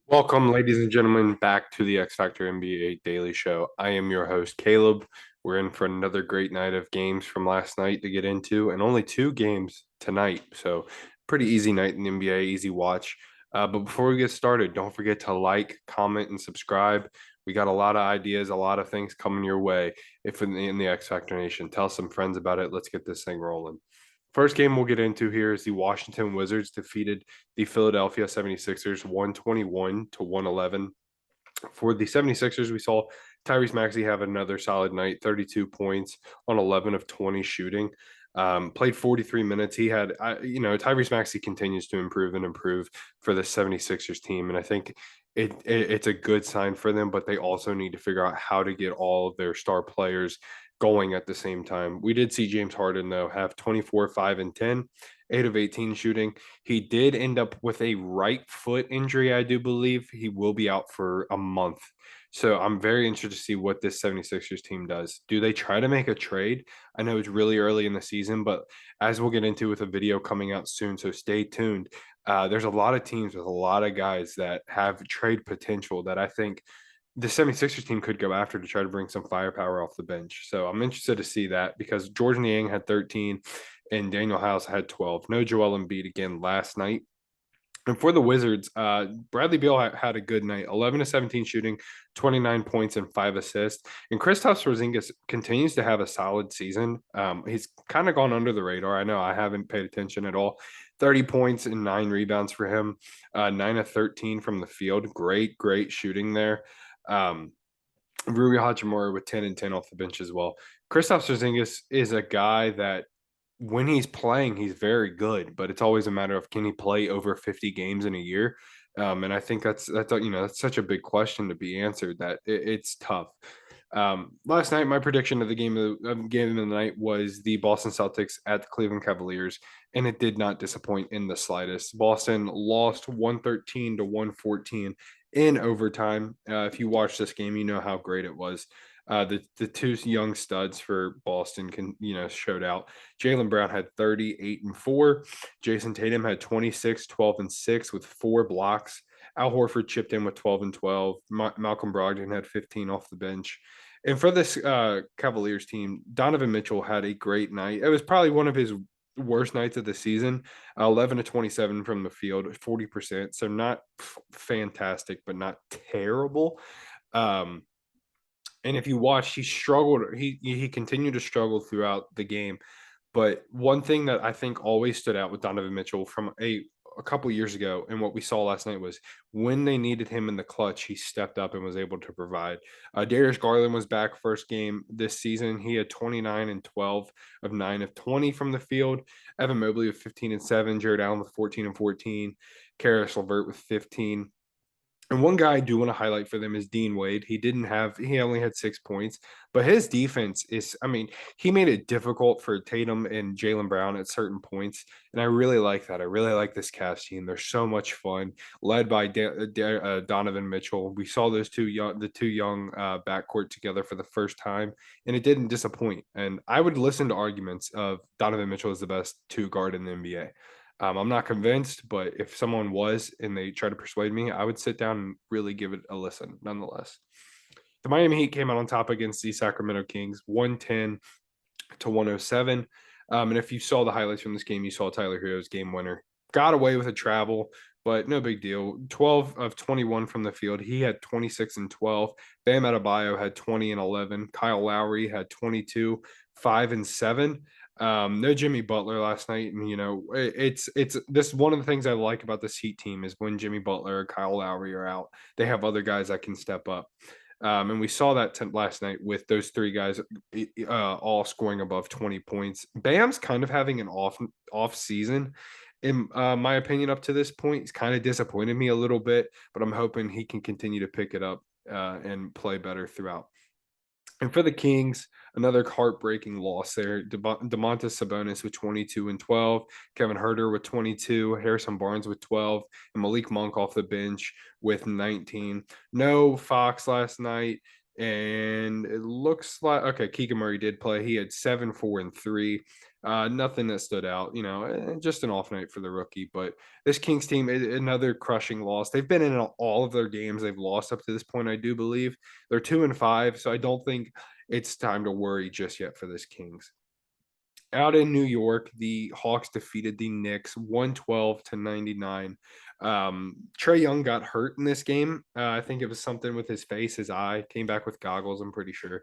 Welcome, ladies and gentlemen, back to the X Factor NBA Daily Show. I am your host, Caleb. We're in for another great night of games from last night to get into, and only two games tonight. So, pretty easy night in the NBA, easy watch. But before we get started, don't forget to like, comment, and subscribe. We got a lot of ideas, a lot of things coming your way if in the X Factor Nation. Tell some friends about it. Let's get this thing rolling. First game we'll get into here is the Washington Wizards defeated the Philadelphia 76ers 121 to 111. For the 76ers, we saw Tyrese Maxey have another solid night, 32 points on 11 of 20 shooting. Played 43 minutes. He had, Tyrese Maxey continues to improve and improve for the 76ers team. And I think it's a good sign for them, but they also need to figure out how to get all of their star players going at the same time. We did see James Harden, though, have 24, 5, and 10, 8 of 18 shooting. He did end up with a right foot injury, I do believe. He will be out for a month. So I'm very interested to see what this 76ers team does. Do they try to make a trade? I know it's really early in the season, but as we'll get into with a video coming out soon, so stay tuned. There's a lot of teams with a lot of guys that have trade potential that I think the 76ers team could go after to try to bring some firepower off the bench. So I'm interested to see that because George Niang had 13 and Daniel House had 12. No Joel Embiid again last night. And for the Wizards, Bradley Beal had a good night, 11 to 17 shooting, 29 points and 5 assists. And Kristaps Porzingis continues to have a solid season. He's kind of gone under the radar. I know I haven't paid attention at all. 30 points and 9 rebounds for him, 9 of 13 from the field. Great shooting there. Um, Rui Hachimura with 10 and 10 off the bench as well. Kristaps Porzingis is a guy that when he's playing, he's very good, but it's always a matter of can he play over 50 games in a year? And I think that's such a big question to be answered that it's tough. Last night, my prediction of the game of the night was the Boston Celtics at the Cleveland Cavaliers, and it did not disappoint in the slightest. Boston lost 113 to 114 in overtime. If you watch this game, you know how great it was. The two young studs for Boston showed out. Jaylen Brown had 38 and 4. Jason Tatum had 26, 12 and 6 with 4 blocks. Al Horford chipped in with 12 and 12. Malcolm Brogdon had 15 off the bench. And for this Cavaliers team, Donovan Mitchell had a great night. It was probably one of his worst nights of the season. 11 to 27 from the field, 40%. So not fantastic, but not terrible. Um, and if you watch, he struggled. He continued to struggle throughout the game. But one thing that I think always stood out with Donovan Mitchell from a couple years ago and what we saw last night was when they needed him in the clutch, he stepped up and was able to provide. Darius Garland was back first game this season. He had 29 and 12 of 9 of 20 from the field. Evan Mobley with 15 and 7. Jared Allen with 14 and 14. Karis LeVert with 15. And one guy I do want to highlight for them is Dean Wade. He only had 6 points, but his defense he made it difficult for Tatum and Jaylen Brown at certain points. And I really like that. I really like this Cavs team. They're so much fun, led by Donovan Mitchell. We saw the two young backcourt together for the first time, and it didn't disappoint. And I would listen to arguments of Donovan Mitchell is the best two guard in the NBA. I'm not convinced, but if someone was and they try to persuade me, I would sit down and really give it a listen nonetheless. The Miami Heat came out on top against the Sacramento Kings, 110 to 107. And if you saw the highlights from this game, you saw Tyler Hero's game winner. Got away with a travel, but no big deal. 12 of 21 from the field. He had 26 and 12. Bam Adebayo had 20 and 11. Kyle Lowry had 22, 5 and 7. No Jimmy Butler last night, and it's this one of the things I like about this Heat team is when Jimmy Butler or Kyle Lowry are out, they have other guys that can step up. And we saw that last night with those three guys all scoring above 20 points. Bam's kind of having an off season, in my opinion, up to this point. He's kind of disappointed me a little bit, but I'm hoping he can continue to pick it up and play better throughout. And for the Kings, another heartbreaking loss there. Domantas Sabonis with 22 and 12, Kevin Herter with 22, Harrison Barnes with 12, and Malik Monk off the bench with 19. No Fox last night, and it looks like okay. Keegan Murray did play. He had 7, 4, and 3. Nothing that stood out, just an off night for the rookie. But this Kings team, another crushing loss. They've been in all of their games they've lost up to this point, I do believe. They're 2-5, so I don't think it's time to worry just yet for this Kings. Out in New York, the Hawks defeated the Knicks 112-99. Trae Young got hurt in this game. I think it was something with his face, his eye. Came back with goggles, I'm pretty sure.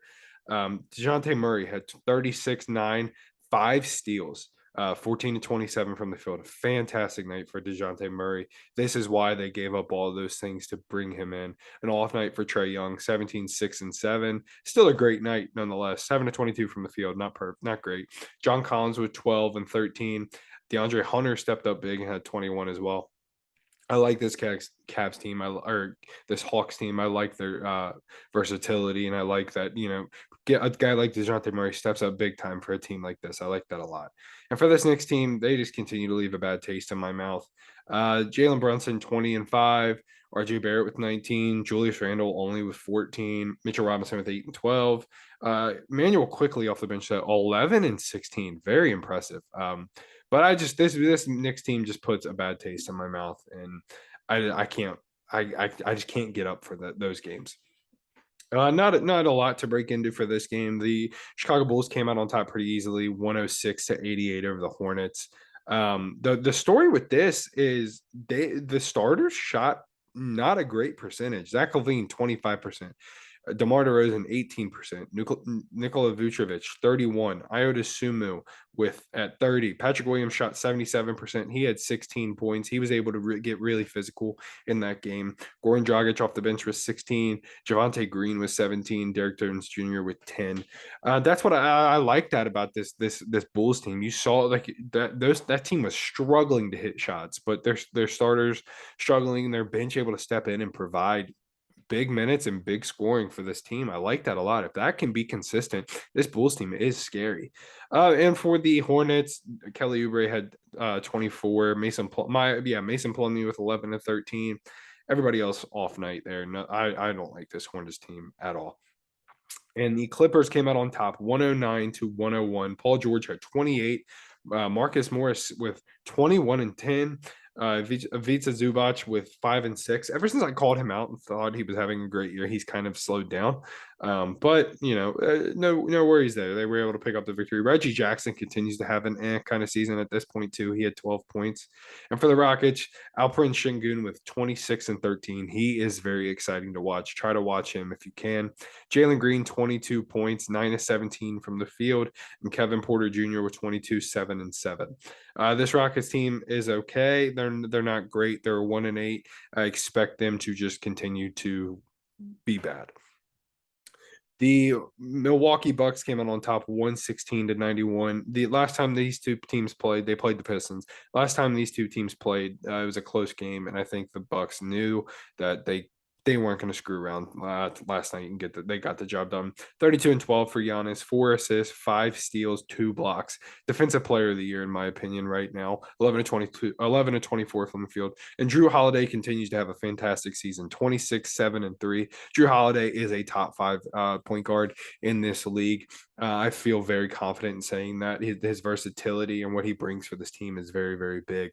DeJounte Murray had 36-9, 5 steals, 14-27 from the field. A fantastic night for DeJounte Murray. This is why they gave up all those things to bring him in. An off night for Trae Young, 17, 6, and 7. Still a great night nonetheless. 7-22 from the field, not great. John Collins with 12 and 13. DeAndre Hunter stepped up big and had 21 as well. I like this Cavs team, or this Hawks team. I like their versatility, and I like that, get a guy like DeJounte Murray steps up big time for a team like this. I like that a lot. And for this Knicks team, they just continue to leave a bad taste in my mouth. Jalen Brunson, 20-5. RJ Barrett with 19. Julius Randle only with 14. Mitchell Robinson with 8 and 12. Manuel quickly off the bench at 11 and 16. Very impressive. But this Knicks team just puts a bad taste in my mouth, and I can't I just can't get up for those games. Not a lot to break into for this game. The Chicago Bulls came out on top pretty easily, 106-88 over the Hornets. The story with this is the starters shot not a great percentage. Zach LaVine 25%. DeMar DeRozan, 18%. Nikola Vucevic, 31. Ayo Dosunmu at 30. Patrick Williams shot 77%. He had 16 points. He was able to get really physical in that game. Goran Dragic off the bench was 16. Javonte Green was 17. Derek Jones Jr. with 10. That's what I like that about this Bulls team. You saw that team was struggling to hit shots, but their starters struggling, their bench able to step in and provide big minutes and big scoring for this team. I like that a lot. If that can be consistent, this Bulls team is scary. And for the Hornets, Kelly Oubre had 24. Mason Plumlee with 11 and 13. Everybody else off night there. No, I don't like this Hornets team at all. And the Clippers came out on top, 109-101. Paul George had 28. Marcus Morris with 21 and 10. Ivica Zubac with 5 and 6. Ever since I called him out and thought he was having a great year, he's kind of slowed down. But no worries there. They were able to pick up the victory. Reggie Jackson continues to have an kind of season at this point too. He had 12 points. And for the Rockets, Alperen Sengun with 26 and 13. He is very exciting to watch. Try to watch him if you can. Jalen Green, 22 points, 9 of 17 from the field, and Kevin Porter Jr. with 22, 7 and 7. This Rockets team is okay. They're not great. They're 1 and 8. I expect them to just continue to be bad. The Milwaukee Bucks came out on top 116-91. The last time these two teams played, they played the Pistons. Last time these two teams played, it was a close game, and I think the Bucks knew that they weren't going to screw around last night and they got the job done. 32 and 12 for Giannis, 4 assists, 5 steals, 2 blocks. Defensive player of the year, in my opinion, right now. 11 to 24 from the field. And Jrue Holiday continues to have a fantastic season, 26, 7 and 3. Jrue Holiday is a top 5 point guard in this league. I feel very confident in saying that his versatility and what he brings for this team is very, very big.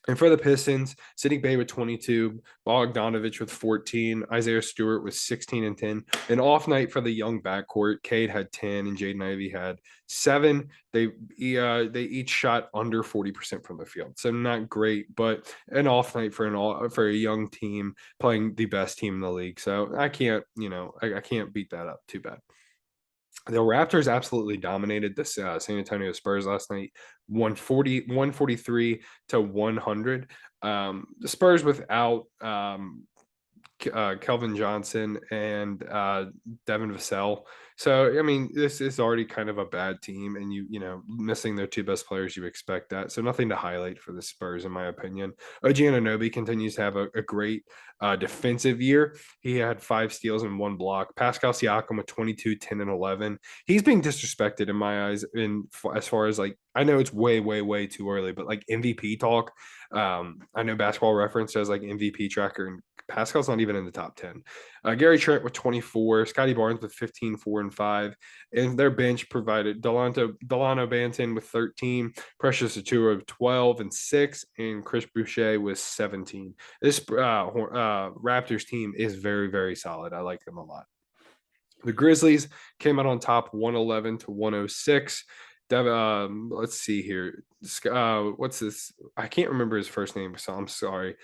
And for the Pistons, Saddiq Bey with 22, Bogdanovich with 14, Isaiah Stewart with 16 and 10. An off night for the young backcourt. Cade had 10 and Jaden Ivey had 7. They each shot under 40% from the field, so not great, but an off night for a young team playing the best team in the league. So I can't beat that up too bad. The Raptors absolutely dominated the San Antonio Spurs last night, 143 to 100. The Spurs without Kelvin Johnson and Devin Vassell. So, I mean, this is already kind of a bad team, and missing their 2 best players, you expect that. So nothing to highlight for the Spurs, in my opinion. OG Anunoby continues to have a great defensive year. He had 5 steals and 1 block. Pascal Siakam with 22, 10, and 11. He's being disrespected in my eyes as far as, like, I know it's way, way, way too early, but like MVP talk. I know Basketball Reference says like MVP tracker, and Pascal's not even in the top 10. Gary Trent with 24, Scotty Barnes with 15, 4, and 5. And their bench provided Delano Banton with 13, Precious Achiuwa with 12 and 6, and Chris Boucher with 17. This Raptors team is very, very solid. I like them a lot. The Grizzlies came out on top 111 to 106. Let's see here. What's this? I can't remember his first name, so I'm sorry.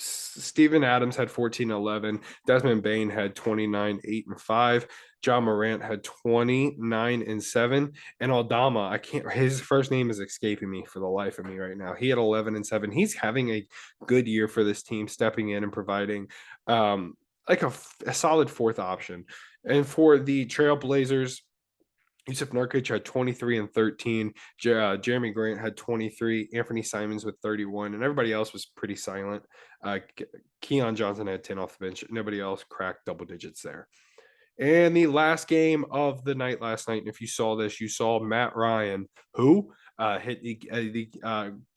Steven Adams had 14-11. Desmond Bane had 29, 8, and 5. John Morant had 29 and 7. And Aldama, I can't, his first name is escaping me for the life of me right now. He had 11 and 7. He's having a good year for this team, stepping in and providing like a solid fourth option. And for the Trailblazers, Yusuf Nurkic had 23 and 13. Jeremy Grant had 23. Anthony Simons with 31. And everybody else was pretty silent. Keon Johnson had 10 off the bench. Nobody else cracked double digits there. And the last game of the night last night, and if you saw this, you saw Matt Ryan, who hit the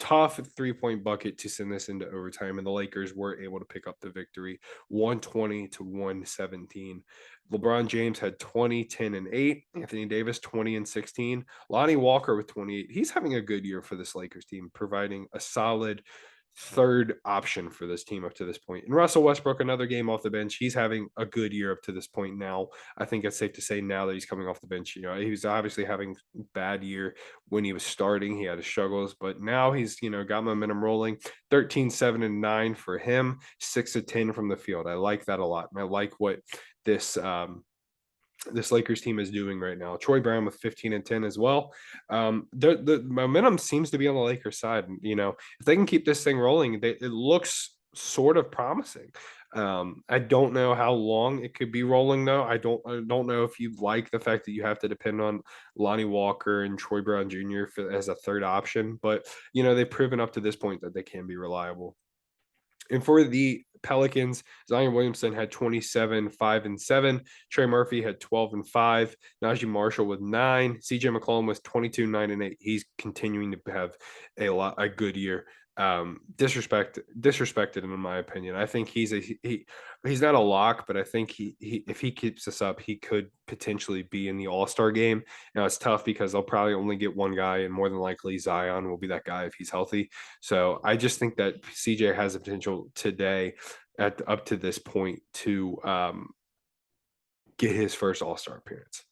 tough 3-point bucket to send this into overtime, and the Lakers were able to pick up the victory, 120 to 117. LeBron James had 20, 10, and 8. Anthony Davis, 20 and 16. Lonnie Walker with 28. He's having a good year for this Lakers team, providing a solid third option for this team up to this point. And Russell Westbrook, another game off the bench. He's having a good year up to this point now. I think it's safe to say now that he's coming off the bench. You know, he was obviously having a bad year when he was starting. He had his struggles, but now he's, got momentum rolling. 13, 7, and 9 for him, 6 of 10 from the field. I like that a lot. And I like what this Lakers team is doing right now. Troy Brown with 15 and 10 as well. The momentum seems to be on the Lakers side. If they can keep this thing rolling, it looks sort of promising. I don't know how long it could be rolling though. I don't know if you like the fact that you have to depend on Lonnie Walker and Troy Brown Jr. as a third option, but they've proven up to this point that they can be reliable. And for the Pelicans, Zion Williamson had 27, 5, and 7. Trey Murphy had 12 and 5. Najee Marshall with 9. CJ McCollum was 22, 9, and 8. He's continuing to have a good year. Disrespected in my opinion. I think he's not a lock, but I think he if he keeps this up, he could potentially be in the All-Star game. Now it's tough because they'll probably only get one guy, and more than likely Zion will be that guy if he's healthy. So I just think that CJ has the potential today up to this point to get his first All-Star appearance.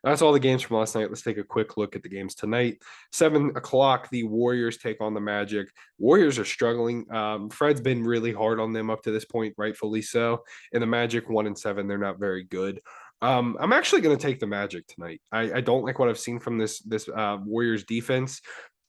That's all the games from last night. Let's take a quick look at the games tonight. 7 o'clock, the Warriors take on the Magic. Warriors are struggling. Fred's been really hard on them up to this point, rightfully so. And the Magic 1 and 7, they're not very good. I'm actually going to take the Magic tonight. I don't like what I've seen from this Warriors defense.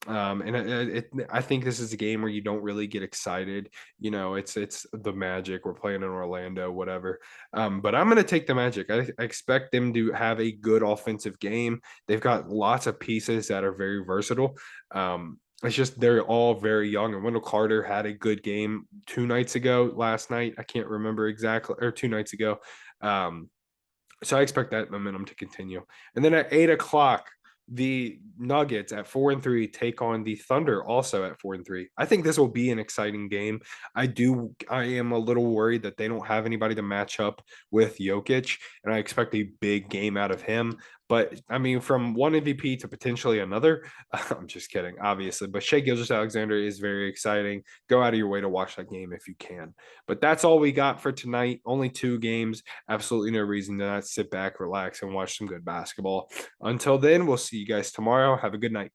I think this is a game where you don't really get excited. It's the Magic. We're playing in Orlando, whatever. But I'm going to take the Magic. I expect them to have a good offensive game. They've got lots of pieces that are very versatile. It's just they're all very young. And Wendell Carter had a good game last night. I can't remember exactly, or 2 nights ago. So I expect that momentum to continue. And then at 8 o'clock, the Nuggets at 4 and 3 take on the Thunder also at 4 and 3. I think this will be an exciting game. I am a little worried that they don't have anybody to match up with Jokic, and I expect a big game out of him. But I mean, from one MVP to potentially another, I'm just kidding, obviously. But Shai Gilgeous-Alexander is very exciting. Go out of your way to watch that game if you can. But that's all we got for tonight. Only 2 games. Absolutely no reason to not sit back, relax, and watch some good basketball. Until then, we'll see you guys tomorrow. Have a good night.